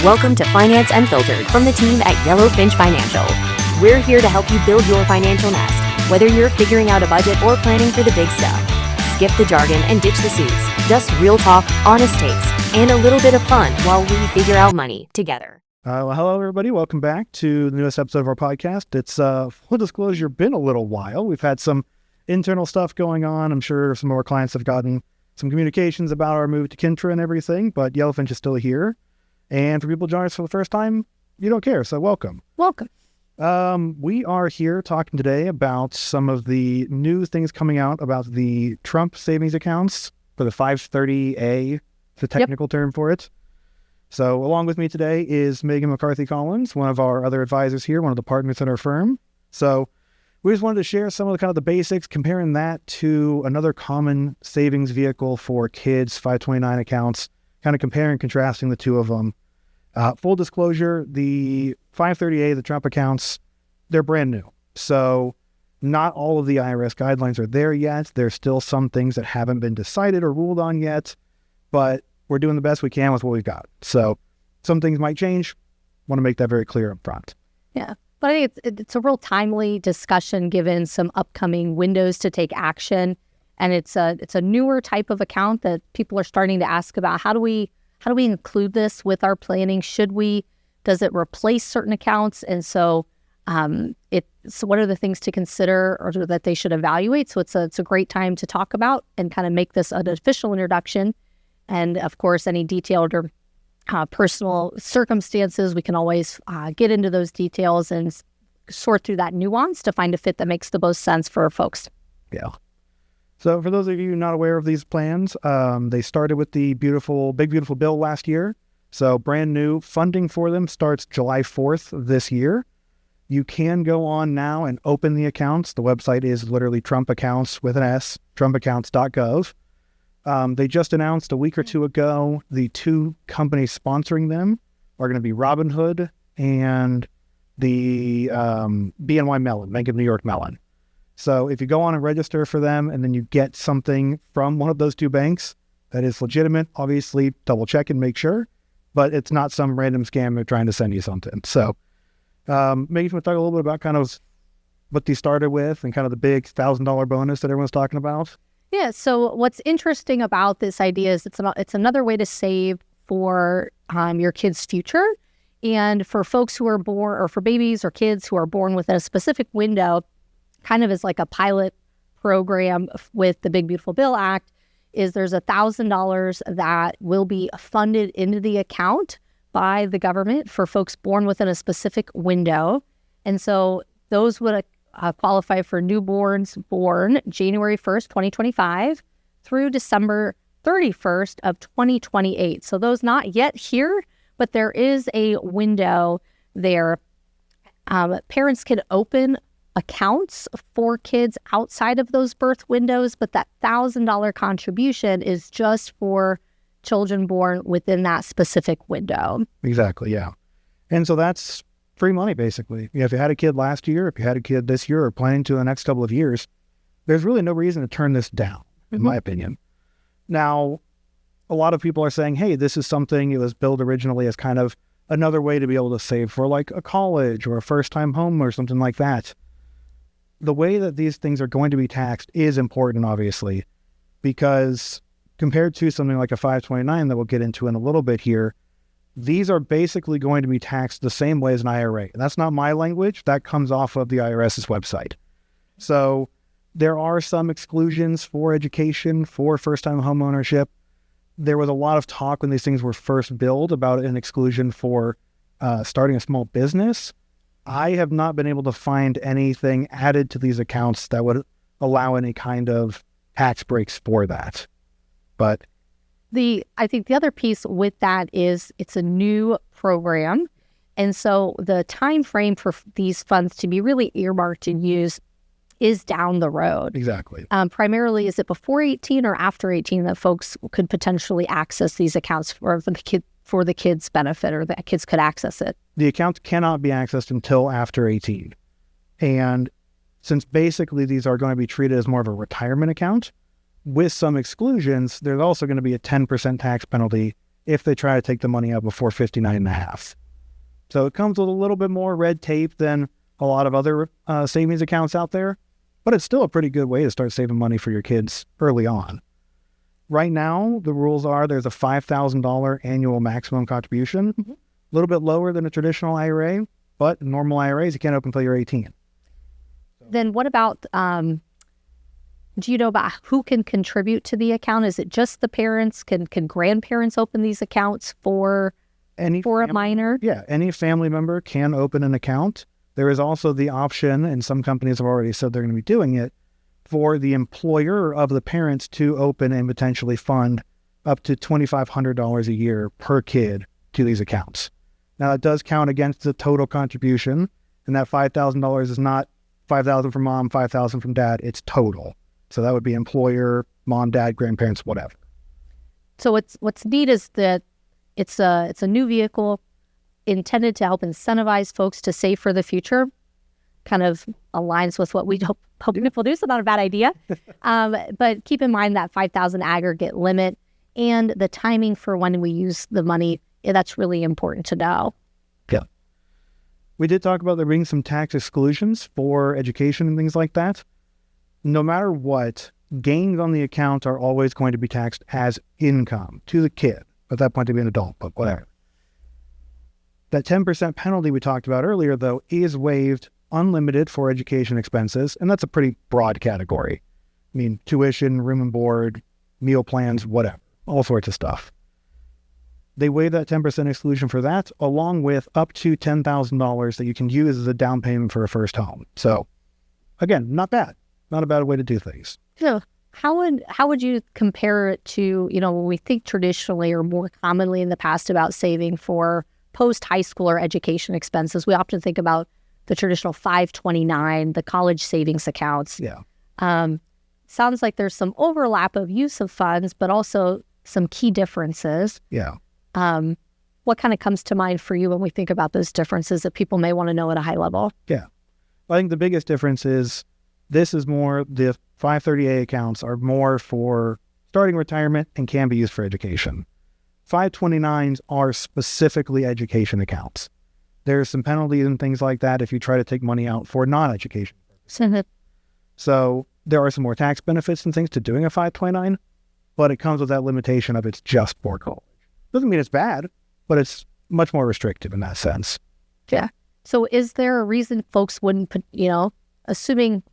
Welcome to Finance Unfiltered from the team at Yellow Finch Financial. We're here to help you build your financial nest, whether you're figuring out a budget or planning for the big stuff. Skip the jargon and ditch the suits. Just real talk, honest takes, and a little bit of fun while we figure out money together. Well, hello, everybody. Welcome back to the newest episode of our podcast. It's, full disclosure, been a little while. We've had some internal stuff going on. I'm sure some of our clients have gotten some communications about our move to Kintra and everything, but Yellow Finch is still here. And for people joining us for the first time, you don't care, so welcome. Welcome. We are here talking today about some of the new things coming out about the Trump savings accounts for the 530A, the technical term for it. So along with me today is Megan McCarthy-Collins, one of our other advisors here, one of the partners at our firm. So we just wanted to share some of the kind of the basics, comparing that to another common savings vehicle for kids, 529 accounts, kind of comparing and contrasting the two of them. Full disclosure, the 530A, the Trump accounts, they're brand new. So not all of the IRS guidelines are there yet. There's still some things that haven't been decided or ruled on yet, but we're doing the best we can with what we've got. So some things might change. Want to make that very clear up front. Yeah, but I think it's a real timely discussion given some upcoming windows to take action. And it's a newer type of account that people are starting to ask about. How do we include this with our planning? Does it replace certain accounts? And so what are the things to consider or that they should evaluate? So it's a great time to talk about and kind of make this an official introduction. And of course, any detailed or personal circumstances, we can always get into those details and sort through that nuance to find a fit that makes the most sense for folks. Yeah. So for those of you not aware of these plans, they started with the big beautiful bill last year. So brand new funding for them starts July 4th of this year. You can go on now and open the accounts. The website is literally Trump Accounts with an S, trumpaccounts.gov. They just announced a week or two ago, the two companies sponsoring them are going to be Robinhood and the BNY Mellon, Bank of New York Mellon. So if you go on and register for them and then you get something from one of those two banks that is legitimate, obviously double check and make sure, but it's not some random scam they're trying to send you something. So maybe we'll talk a little bit about kind of what these started with and kind of the big $1,000 bonus that everyone's talking about. Yeah, so what's interesting about this idea is it's another way to save for your kid's future. And for folks who are born, or for babies or kids who are born within a specific window, kind of as like a pilot program with the Big Beautiful Bill Act, is there's $1,000 that will be funded into the account by the government for folks born within a specific window. And so those would qualify for newborns born January 1st, 2025 through December 31st of 2028. So those not yet here, but there is a window there. Parents can open accounts for kids outside of those birth windows, but that $1,000 contribution is just for children born within that specific window. Exactly, yeah. And so that's free money, basically. If you had a kid last year, if you had a kid this year or planning to in the next couple of years, there's really no reason to turn this down, in my opinion. Now, a lot of people are saying, hey, this is something it was built originally as kind of another way to be able to save for like a college or a first-time home or something like that. The way that these things are going to be taxed is important, obviously, because compared to something like a 529 that we'll get into in a little bit here, these are basically going to be taxed the same way as an IRA. And that's not my language. That comes off of the IRS's website. So there are some exclusions for education, for first-time home ownership. There was a lot of talk when these things were first billed about an exclusion for starting a small business. I have not been able to find anything added to these accounts that would allow any kind of tax breaks for that. But I think the other piece with that is it's a new program. And so the time frame for these funds to be really earmarked and used is down the road. Exactly. Primarily, is it before 18 or after 18 that folks could potentially access these accounts for the kids' benefit, or the kids could access it? The account cannot be accessed until after 18. And since basically these are going to be treated as more of a retirement account, with some exclusions, there's also going to be a 10% tax penalty if they try to take the money out before 59 and a half. So it comes with a little bit more red tape than a lot of other savings accounts out there, but it's still a pretty good way to start saving money for your kids early on. Right now, the rules are there's a $5,000 annual maximum contribution, a little bit lower than a traditional IRA, but normal IRAs, you can't open until you're 18. Then what about, do you know about who can contribute to the account? Is it just the parents? Can grandparents open these accounts for a minor? Yeah, any family member can open an account. There is also the option, and some companies have already said they're going to be doing it, for the employer of the parents to open and potentially fund up to $2,500 a year per kid to these accounts. Now, it does count against the total contribution, and that $5,000 is not $5,000 from mom, $5,000 from dad. It's total. So that would be employer, mom, dad, grandparents, whatever. So what's neat is that it's a new vehicle intended to help incentivize folks to save for the future. Kind of aligns with what we hope people do, so not a bad idea. But keep in mind that 5,000 aggregate limit and the timing for when we use the money. That's really important to know. Yeah. We did talk about there being some tax exclusions for education and things like that. No matter what, gains on the account are always going to be taxed as income to the kid. At that point, to be an adult, but whatever. That 10% penalty we talked about earlier, though, is waived unlimited for education expenses, and that's a pretty broad category. I mean, tuition, room and board, meal plans, whatever, all sorts of stuff. They waive that 10% exclusion for that, along with up to $10,000 that you can use as a down payment for a first home. So, again, not bad. Not a bad way to do things. So how would you compare it to, when we think traditionally or more commonly in the past about saving for post-high school or education expenses? We often think about the traditional 529, the college savings accounts. Yeah. Sounds like there's some overlap of use of funds, but also some key differences. Yeah. What kind of comes to mind for you when we think about those differences that people may want to know at a high level? Yeah. I think the biggest difference is this is more, the 530A accounts are more for starting retirement and can be used for education. 529s are specifically education accounts. There's some penalties and things like that if you try to take money out for non-education purposes. So there are some more tax benefits and things to doing a 529, but it comes with that limitation of it's just for college. Doesn't mean it's bad, but it's much more restrictive in that sense. Yeah. So is there a reason folks wouldn't put, assuming,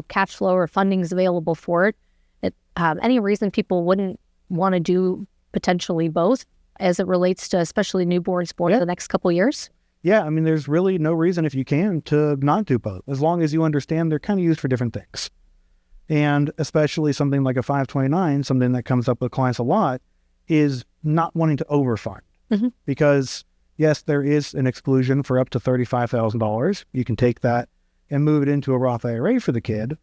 cash flow or funding is available for it, any reason people wouldn't want to do potentially both as it relates to especially newborns born in the next couple of years? Yeah, I mean, there's really no reason if you can to not do both, as long as you understand they're kind of used for different things. And especially something like a 529, something that comes up with clients a lot, is not wanting to overfund. Because, yes, there is an exclusion for up to $35,000. You can take that and move it into a Roth IRA for the kid.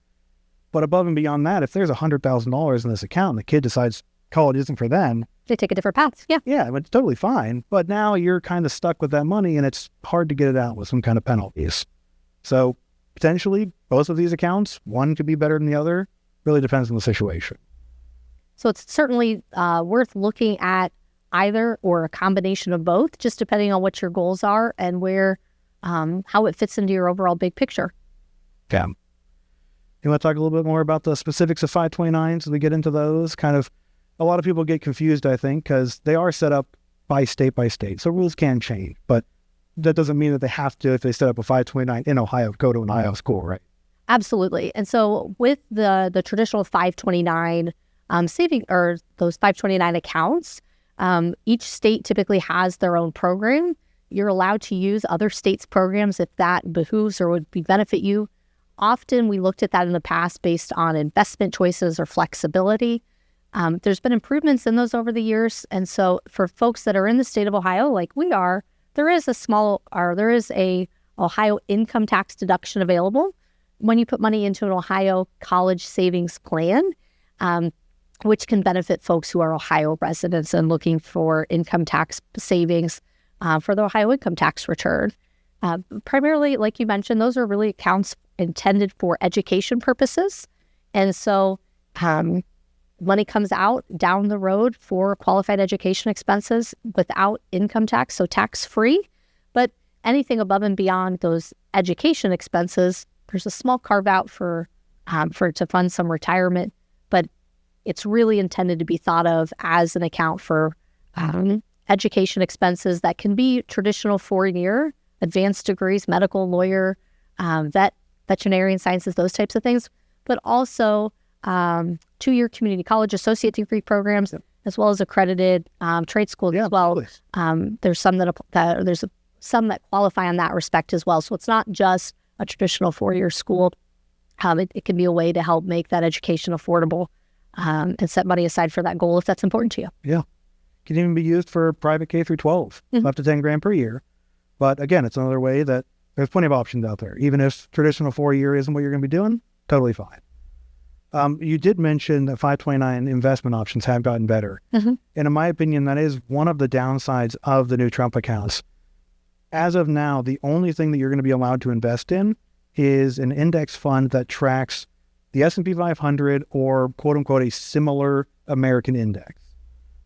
But above and beyond that, if there's $100,000 in this account and the kid decides college isn't for them, they take a different path. Yeah. Yeah, it's totally fine. But now you're kind of stuck with that money and it's hard to get it out with some kind of penalties. So potentially both of these accounts, one could be better than the other. Really depends on the situation. So it's certainly worth looking at either or a combination of both, just depending on what your goals are and where, how it fits into your overall big picture. Yeah. You want to talk a little bit more about the specifics of 529s as we get into those? Kind of, a lot of people get confused, I think, because they are set up by state. So rules can change, but that doesn't mean that they have to, if they set up a 529 in Ohio, go to an Ohio school, right? Absolutely. And so with the traditional 529 saving, or those 529 accounts, each state typically has their own program. You're allowed to use other states' programs if that behooves or would benefit you. Often we looked at that in the past based on investment choices or flexibility. There's been improvements in those over the years. And so for folks that are in the state of Ohio, like we are, there is a Ohio income tax deduction available when you put money into an Ohio college savings plan, which can benefit folks who are Ohio residents and looking for income tax savings for the Ohio income tax return. Primarily, like you mentioned, those are really accounts intended for education purposes. And so money comes out down the road for qualified education expenses without income tax, so tax-free. But anything above and beyond those education expenses, there's a small carve-out for to fund some retirement, but it's really intended to be thought of as an account for education expenses that can be traditional 4-year, advanced degrees, medical, lawyer, veterinarian sciences, those types of things, but also 2-year community college associate degree programs, as well as accredited trade schools as well. There's some some that qualify in that respect as well. So it's not just a traditional 4-year school. It can be a way to help make that education affordable and set money aside for that goal if that's important to you. Yeah. Can even be used for private K through 12, up to 10 grand per year. But again, it's another way that there's plenty of options out there. Even if traditional 4-year isn't what you're going to be doing, totally fine. You did mention that 529 investment options have gotten better. And in my opinion, that is one of the downsides of the new Trump accounts. As of now, the only thing that you're going to be allowed to invest in is an index fund that tracks the S&P 500 or quote unquote a similar American index.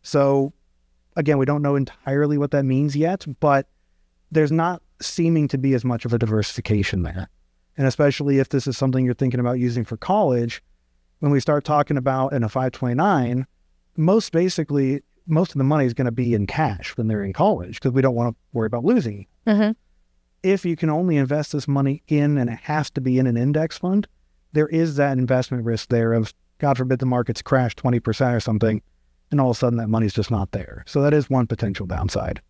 So again, we don't know entirely what that means yet, but there's not seeming to be as much of a diversification there. And especially if this is something you're thinking about using for college, when we start talking about in a 529, most of the money is going to be in cash when they're in college because we don't want to worry about losing. If you can only invest this money in, and it has to be in an index fund, there is that investment risk there of, God forbid, the markets crash 20% or something, and all of a sudden that money's just not there. So that is one potential downside.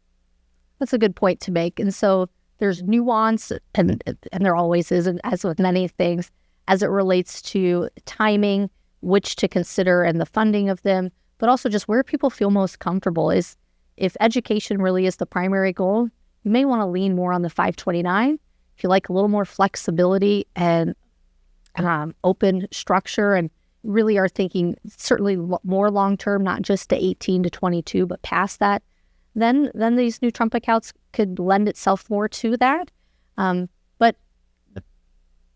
That's a good point to make. And so there's nuance, and there always is, and as with many things, as it relates to timing, which to consider, and the funding of them, but also just where people feel most comfortable. Is if education really is the primary goal, you may want to lean more on the 529. If you like a little more flexibility and open structure, and really are thinking certainly more long-term, not just to 18 to 22, but past that, then these new Trump accounts could lend itself more to that. But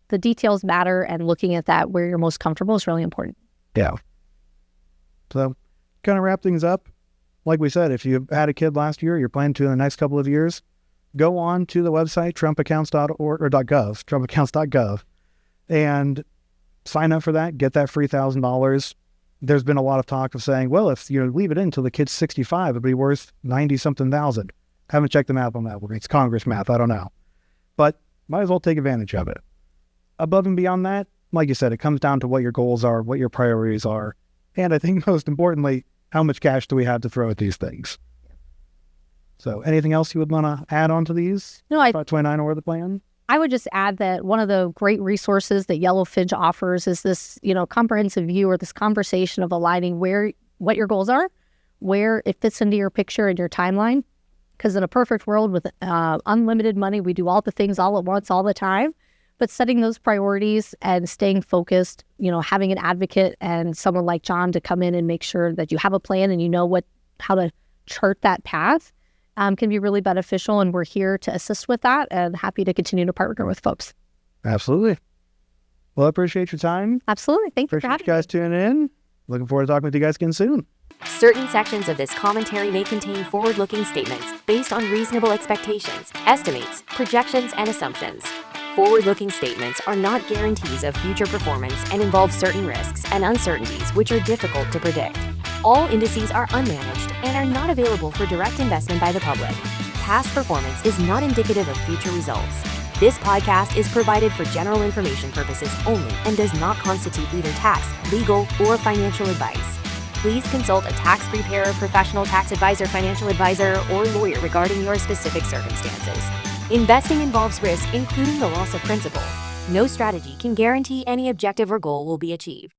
the details matter, and looking at that where you're most comfortable is really important. Yeah. So kind of wrap things up. Like we said, if you had a kid last year, you're planning to in the next couple of years, go on to the website, trumpaccounts.org or .gov, trumpaccounts.gov, and sign up for that, get that free $1,000. There's been a lot of talk of saying, well, if you leave it in until the kid's 65, it'd be worth 90-something thousand. Haven't checked the math on that. It's Congress math. I don't know. But might as well take advantage of it. Above and beyond that, like you said, it comes down to what your goals are, what your priorities are. And I think most importantly, how much cash do we have to throw at these things? So anything else you would want to add on to these? No, 529 or the plan? I would just add that one of the great resources that Yellow Finch offers is this, comprehensive view, or this conversation of aligning what your goals are, where it fits into your picture and your timeline. Because in a perfect world with unlimited money, we do all the things all at once, all the time. But setting those priorities and staying focused, having an advocate and someone like John to come in and make sure that you have a plan and you know how to chart that path can be really beneficial. And we're here to assist with that, and happy to continue to partner with folks. Absolutely. Well, I appreciate your time. Absolutely. Thank you for having me. Appreciate you guys tuning in. Looking forward to talking with you guys again soon. Certain sections of this commentary may contain forward-looking statements based on reasonable expectations, estimates, projections, and assumptions. Forward-looking statements are not guarantees of future performance and involve certain risks and uncertainties which are difficult to predict. All indices are unmanaged and are not available for direct investment by the public. Past performance is not indicative of future results. This podcast is provided for general information purposes only and does not constitute either tax, legal, or financial advice. Please consult a tax preparer, professional tax advisor, financial advisor, or lawyer regarding your specific circumstances. Investing involves risk, including the loss of principal. No strategy can guarantee any objective or goal will be achieved.